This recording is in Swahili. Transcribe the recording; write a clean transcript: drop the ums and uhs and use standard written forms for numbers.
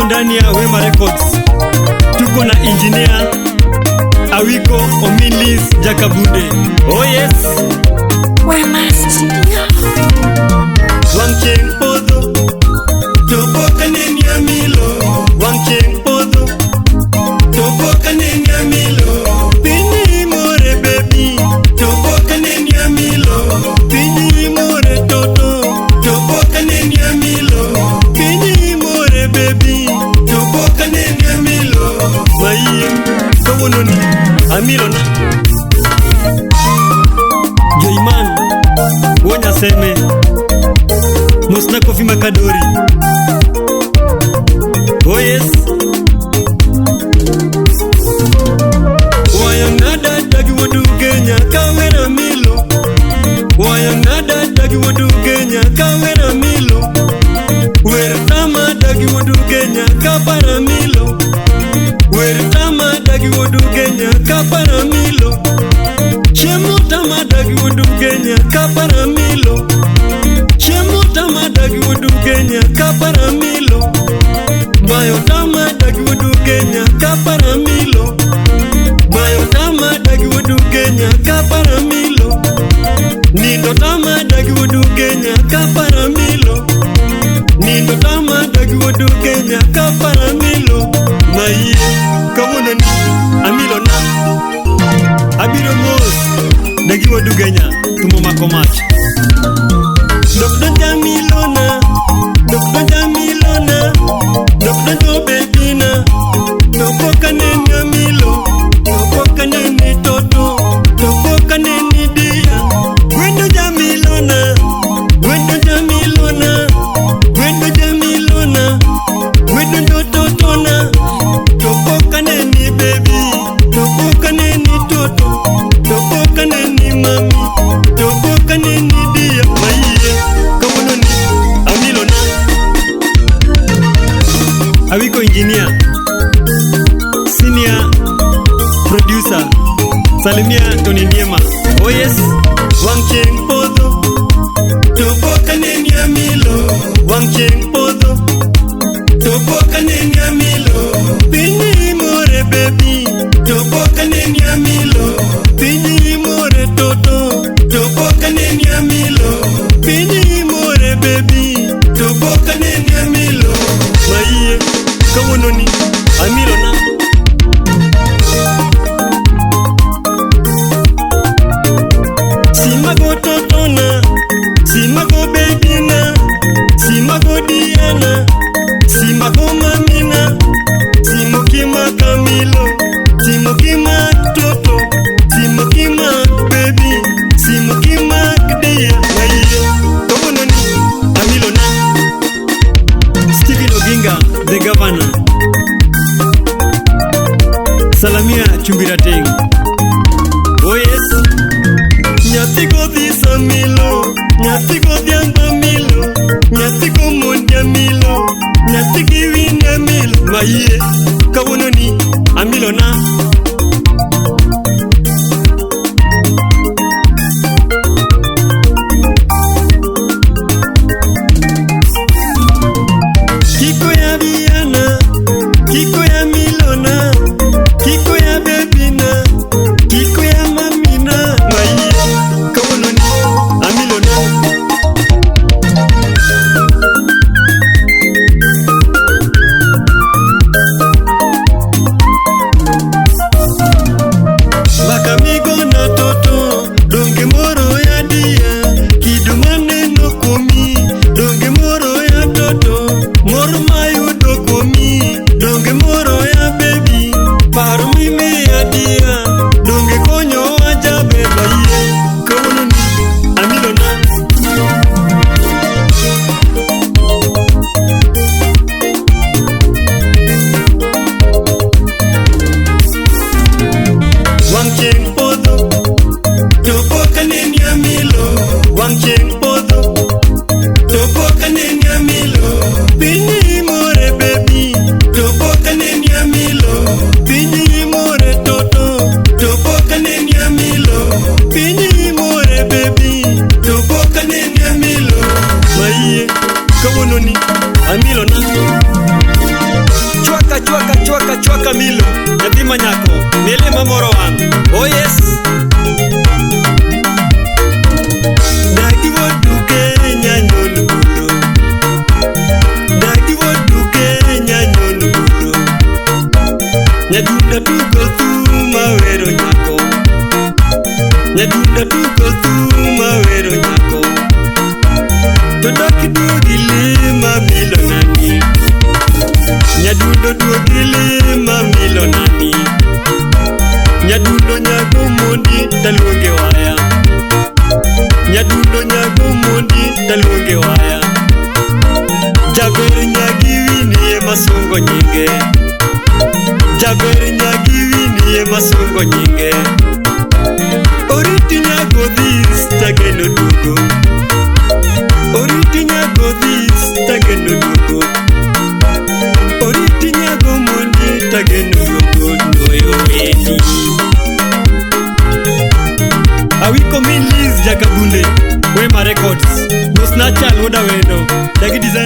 Tuko ndani ya Wema Records. Tuko na engineer Awiko Omilis Jakabude. Oh yes, Wema Studio. Wangchen Podo Toboka neni ya milo. Wangchen Podo Toboka neni ya milo. Pini more baby Toboka neni ya milo. Pini more toto Toboka neni ya milo. Pini more baby Toboka neni ya milo. Maiye Kawononi Amilo na Joiman Wonya Seme Musna Kofi Makadori. Oh yes, Wayanada Dagi Wodu Kenya Kawera Milo. Wayanada Dagi Wodu Kenya Kawera Milo. Wertama Dagi Wodu Kenya Kapara Milo. Wertama Dagi Wodu Kenya Kapara Milo. Chemutama Dagi Wodu Kenya Kapara Milo. Chemutama Dagi Wodu Kenya Kapara Milo. Bayotama Dagi Wodu Kenya Kapara Milo. Bayotama Dagi Wodu Kenya Kapara Milo. Nindotama Dagi Wodu Kenya Kapara Milo. Nindotama Dagi Wodu Kenya Kapara Milo. Maiye Kawononi Amilo na Abiro Mos Dagi Wodu Kenya Tumo Makomach. Dr. Jamilona, Dr. Jamilona, Dr. Jobebina, Toboka neni ya milo. Toboka neni toto, Toboka neni dia. Wendo Jamilona, Wendo Jamilona, Wendo Jamilona, Wendo totona. Toboka neni baby, Toboka neni toto, Toboka neni mami, Toboka neni dia. Maiye Kawononi Amilo na Awiko engineer, senior producer Salimia Tony Niema. Oh yes, Wangchen Podo Toboka neni ya milo. Wangchen Podo Toboka neni ya milo. Pini more baby Toboka neni ya milo. Pini more toto Toboka neni ya milo. Pini more baby Toboka neni ya milo. Maiye Kawononi Amilo na Simago totona, Simago babina, Simago diana, Simago mamina, Simokima Kamilo, Simokima toto, Simokima baby, Simokima dia. Maiye Kawononi Amilo na Stephen Oginga the governor. Salamia Chumbirateng. Oh yes, Nyatiko Disa Milo, Nyatiko Diamba Milo, Nyatiko Mondia Milo, Nyatiki Winda Milo. Maiye Kawononi Amilo na Kiko ya Viana, Kiko ya Milona, Kiko ya Bebina, Kiko ya Mamina. Maiye Kawononi Amilo na ngima nyako nele mamoro wang. Oh yes. Dagi woduke nyanyon budo. Dagi woduke nyanyon budo. Nyadunda tuko thuma wero nyako. Nyadunda tuko thuma wero nyako. Todoki duogi lima milo nani. Nyadundo duogi lima milo nani. Nyadundo nyago mondi taluonge waya. Nyadundo nyago mondi taluonge waya. Jaber nyagi wini e masungo nyinge. Jaber nyagi wini e masungo nyinge. Oriti nyago dhis tageno dugo. Oriti nyago dhis tageno dugo. Oriti nyago mondi tageno dugo. Noyo wedi Awiko min Liz Jakabunde Wema Records No Snatcha Loda Wendo Dagi Design